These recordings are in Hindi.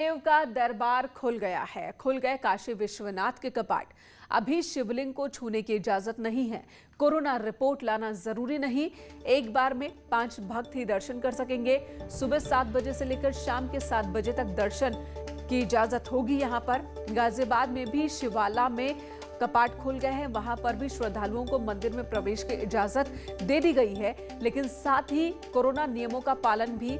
देव का दरबार खुल गया है। खुल गए काशी विश्वनाथ के कपाट। अभी शिवलिंग को छूने की इजाजत नहीं है। कोरोना रिपोर्ट लाना जरूरी नहीं। एक बार में 5 भक्त ही दर्शन कर सकेंगे। सुबह 7 बजे से लेकर शाम के 7 बजे तक दर्शन की इजाजत होगी। यहाँ पर गाजियाबाद में भी शिवाला में कपाट खुल गए हैं। वहां पर भी श्रद्धालुओं को मंदिर में प्रवेश की इजाजत दे दी गई है, लेकिन साथ ही कोरोना नियमों का पालन भी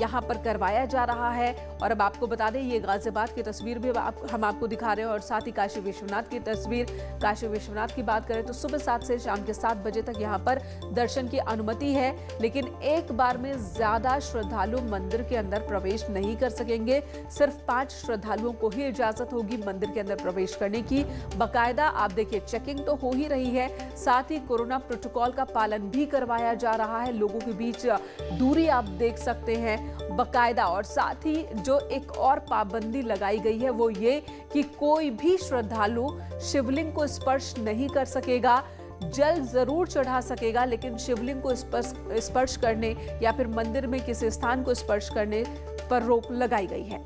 यहां पर करवाया जा रहा है। और अब आपको बता दें, ये गाजियाबाद की तस्वीर भी हम आपको दिखा रहे हैं और साथ ही काशी विश्वनाथ की तस्वीर। काशी विश्वनाथ की बात करें तो सुबह 7 से शाम के 7 बजे तक यहां पर दर्शन की अनुमति है, लेकिन एक बार में ज्यादा श्रद्धालु मंदिर के अंदर प्रवेश नहीं कर सकेंगे। सिर्फ 5 श्रद्धालुओं को ही इजाजत होगी मंदिर के अंदर प्रवेश करने की। बकायदा आप देखिए, चेकिंग तो हो ही रही है, साथ ही कोरोना प्रोटोकॉल का पालन भी करवाया जा रहा है। लोगों के बीच दूरी आप देख सकते हैं बकायदा। और साथ ही जो एक और पाबंदी लगाई गई है वो ये कि कोई भी श्रद्धालु शिवलिंग को स्पर्श नहीं कर सकेगा। जल जरूर चढ़ा सकेगा, लेकिन शिवलिंग को स्पर्श करने या फिर मंदिर में किसी स्थान को स्पर्श करने पर रोक लगाई गई है।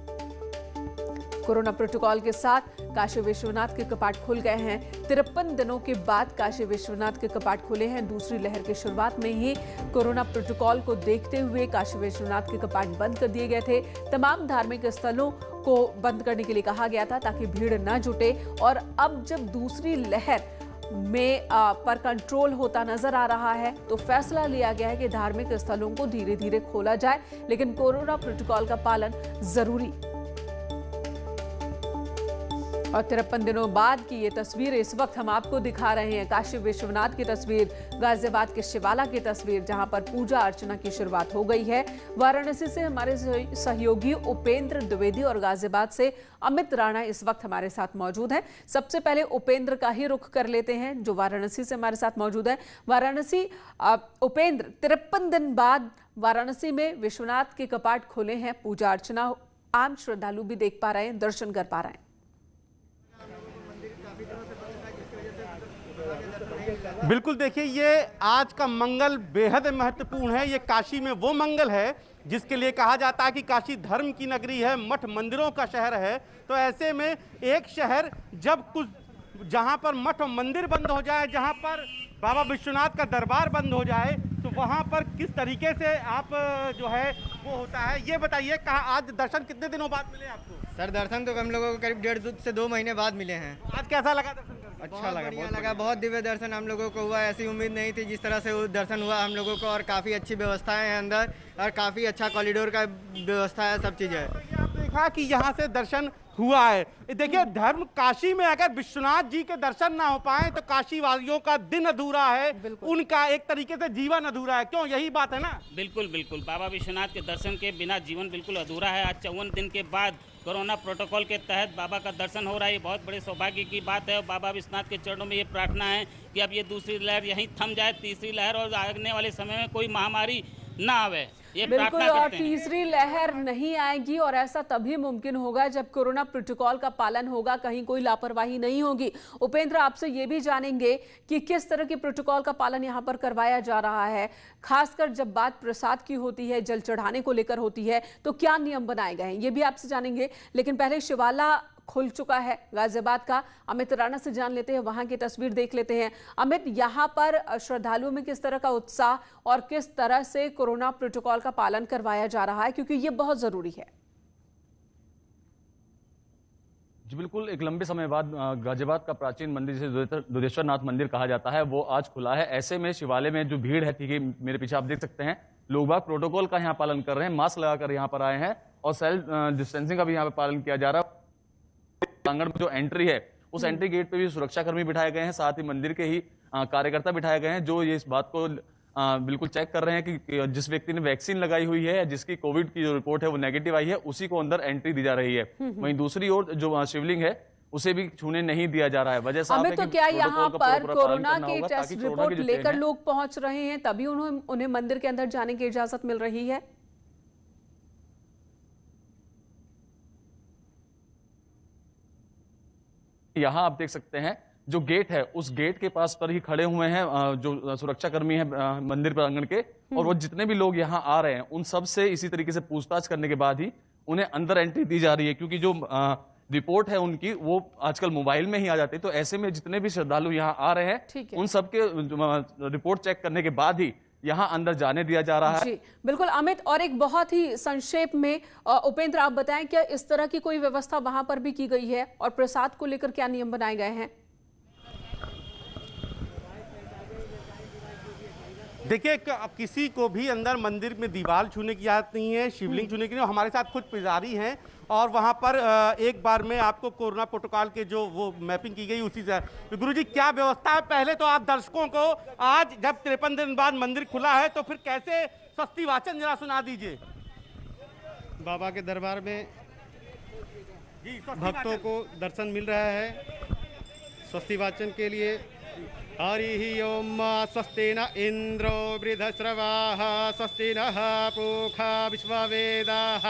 कोरोना प्रोटोकॉल के साथ काशी विश्वनाथ के कपाट खुल गए हैं। 53 दिनों के बाद काशी विश्वनाथ के कपाट खुले हैं। दूसरी लहर की शुरुआत में ही कोरोना प्रोटोकॉल को देखते हुए काशी विश्वनाथ के कपाट बंद कर दिए गए थे। तमाम धार्मिक स्थलों को बंद करने के लिए कहा गया था ताकि भीड़ न जुटे। और अब जब दूसरी लहर में पर कंट्रोल होता नजर आ रहा है तो फैसला लिया गया है कि धार्मिक स्थलों को धीरे धीरे खोला जाए, लेकिन कोरोना प्रोटोकॉल का पालन जरूरी। और 53 दिनों बाद की ये तस्वीर इस वक्त हम आपको दिखा रहे हैं। काशी विश्वनाथ की तस्वीर, गाजियाबाद के शिवाला की तस्वीर, जहां पर पूजा अर्चना की शुरुआत हो गई है। वाराणसी से हमारे सहयोगी उपेंद्र द्विवेदी और गाजियाबाद से अमित राणा इस वक्त हमारे साथ मौजूद हैं। सबसे पहले उपेंद्र का ही रुख कर लेते हैं जो वाराणसी से हमारे साथ मौजूद है। वाराणसी, उपेंद्र, 53 दिन बाद वाराणसी में विश्वनाथ के कपाट खुले हैं। पूजा अर्चना आम श्रद्धालु भी देख पा रहे हैं, दर्शन कर पा रहे हैं। बिल्कुल, देखिए, ये आज का मंगल बेहद महत्वपूर्ण है। ये काशी में वो मंगल है जिसके लिए कहा जाता है कि काशी धर्म की नगरी है, मठ मंदिरों का शहर है। तो ऐसे में एक शहर जब कुछ जहां पर मठ और मंदिर बंद हो जाए, जहां पर बाबा विश्वनाथ का दरबार बंद हो जाए, तो वहां पर किस तरीके से आप जो है वो होता है, ये बताइए। कहा आज दर्शन कितने दिनों बाद मिले आपको? सर, दर्शन तो हम लोगों को करीब 1.5 से 2 महीने बाद मिले हैं। आज कैसा लगा दर्शन करके? अच्छा लगा, बहुत लगा। बहुत दिव्य दर्शन हम लोगों को हुआ। ऐसी उम्मीद नहीं थी जिस तरह से वो दर्शन हुआ हम लोगों को। और काफ़ी अच्छी व्यवस्थाएं हैं अंदर, और काफ़ी अच्छा कॉरिडोर का व्यवस्था है, सब चीज़ है। आपने देखा कि यहाँ से दर्शन हुआ है। देखिए, धर्म काशी में अगर विश्वनाथ जी के दर्शन ना हो पाए तो काशी वासियों का दिन अधूरा है, उनका एक तरीके से जीवन अधूरा है। क्यों, यही बात है ना? बिल्कुल बिल्कुल, बाबा विश्वनाथ के दर्शन के बिना जीवन बिल्कुल अधूरा है। आज 54 दिन के बाद कोरोना प्रोटोकॉल के तहत बाबा का दर्शन हो रहा है। ये बहुत बड़े सौभाग्य की बात है। और बाबा विश्वनाथ के चरणों में ये प्रार्थना है कि अब ये दूसरी लहर यहीं थम जाए, तीसरी लहर और आने वाले समय में कोई महामारी ना आवे, ये बिल्कुल। और तीसरी लहर नहीं आएगी, और ऐसा तभी मुमकिन होगा जब कोरोना प्रोटोकॉल का पालन होगा, कहीं कोई लापरवाही नहीं होगी। उपेंद्र, आपसे ये भी जानेंगे कि किस तरह के प्रोटोकॉल का पालन यहाँ पर करवाया जा रहा है, खासकर जब बात प्रसाद की होती है, जल चढ़ाने को लेकर होती है, तो क्या नियम बनाए गए हैं, ये भी आपसे जानेंगे। लेकिन पहले शिवाला खुल चुका है गाजियाबाद का, अमित राणा से जान लेते हैं, वहां की तस्वीर देख लेते हैं। अमित, यहां पर श्रद्धालुओं में किस तरह का उत्साह और किस तरह से कोरोना प्रोटोकॉल का पालन करवाया जा रहा है, क्योंकि ये बहुत जरूरी है। जी बिल्कुल, एक लंबे समय बाद गाजियाबाद का प्राचीन मंदिर जिसे दुधेश्वर नाथ मंदिर कहा जाता है वो आज खुला है। ऐसे में शिवालय में जो भीड़ है, ठीक है, मेरे पीछे आप देख सकते हैं, लोग बाग प्रोटोकॉल का यहाँ पालन कर रहे हैं, मास्क लगाकर यहाँ पर आए हैं और सेल्फ डिस्टेंसिंग का भी यहाँ पर पालन किया जा रहा है। प्रांगण में जो एंट्री है उस एंट्री गेट पे भी सुरक्षाकर्मी बिठाए गए हैं, साथ ही मंदिर के ही कार्यकर्ता बिठाए गए हैं जो ये इस बात को बिल्कुल चेक कर रहे हैं कि जिस व्यक्ति ने वैक्सीन लगाई हुई है, जिसकी कोविड की जो रिपोर्ट है वो नेगेटिव आई है, उसी को अंदर एंट्री दी जा रही है। वहीं दूसरी ओर जो शिवलिंग है उसे भी छूने नहीं दिया जा रहा है। वजह साफ है तो क्या यहाँ पर कोरोना के टेस्ट रिपोर्ट लेकर लोग पहुंच रहे हैं, तभी उन्हें मंदिर के अंदर जाने की इजाजत मिल रही है? यहाँ आप देख सकते हैं जो गेट है उस गेट के पास पर ही खड़े हुए हैं जो सुरक्षाकर्मी हैं मंदिर प्रांगण के, और वो जितने भी लोग यहाँ आ रहे हैं उन सब से इसी तरीके से पूछताछ करने के बाद ही उन्हें अंदर एंट्री दी जा रही है, क्योंकि जो रिपोर्ट है उनकी वो आजकल मोबाइल में ही आ जाती है। तो ऐसे में जितने भी श्रद्धालु यहाँ आ रहे ठीक हैं है। उन सबके रिपोर्ट चेक करने के बाद ही यहाँ अंदर जाने दिया जा रहा है। जी बिल्कुल अमित, और एक बहुत ही संक्षेप में उपेंद्र आप बताएं, क्या इस तरह की कोई व्यवस्था वहां पर भी की गई है और प्रसाद को लेकर क्या नियम बनाए गए हैं? देखिए अब किसी को भी अंदर मंदिर में दीवार छूने की इजाजत नहीं है, शिवलिंग छूने की नहीं। हमारे साथ कुछ पुजारी हैं और वहां पर एक बार में आपको कोरोना प्रोटोकॉल के जो वो मैपिंग की गई उसी से। तो गुरुजी क्या व्यवस्था है, पहले तो आप दर्शकों को आज जब 53 दिन बाद मंदिर खुला है तो फिर कैसे स्वस्ति वाचन जरा सुना दीजिए। बाबा के दरबार में जी स्वस्ति भक्तों वाचन। को दर्शन मिल रहा है। स्वस्ति वाचन के लिए हरि ओम स्वस्ति न इंद्रो वृद्धश्रवाः स्वस्ति नः पूषा विश्ववेदाः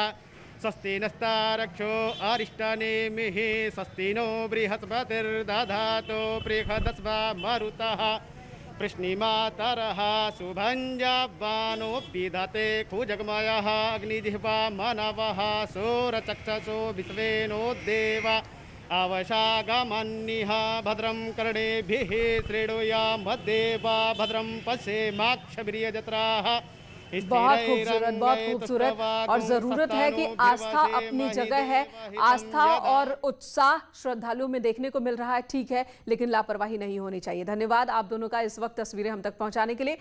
स्वस्ति नस्तारक्षो अरिष्टनेमिः स्वस्ति नो बृहस्पतिर्दधातु बृहदस्वा मरुतः कृष्णिमातरः शुभञ्जबानो विदते खुजगमयः अग्निजिह्वा मनवः सूरचक्षसो विश्वेनो देवा आवशागमन्निः भद्रं कर्णेभिः शृणुयामदेवा भद्रं पश्येमाक्षभिर्यजत्राः। बहुत खूबसूरत और जरूरत है कि आस्था अपनी जगह है, आस्था और उत्साह श्रद्धालुओं में देखने को मिल रहा है, ठीक है, लेकिन लापरवाही नहीं होनी चाहिए। धन्यवाद आप दोनों का इस वक्त तस्वीरें हम तक पहुंचाने के लिए।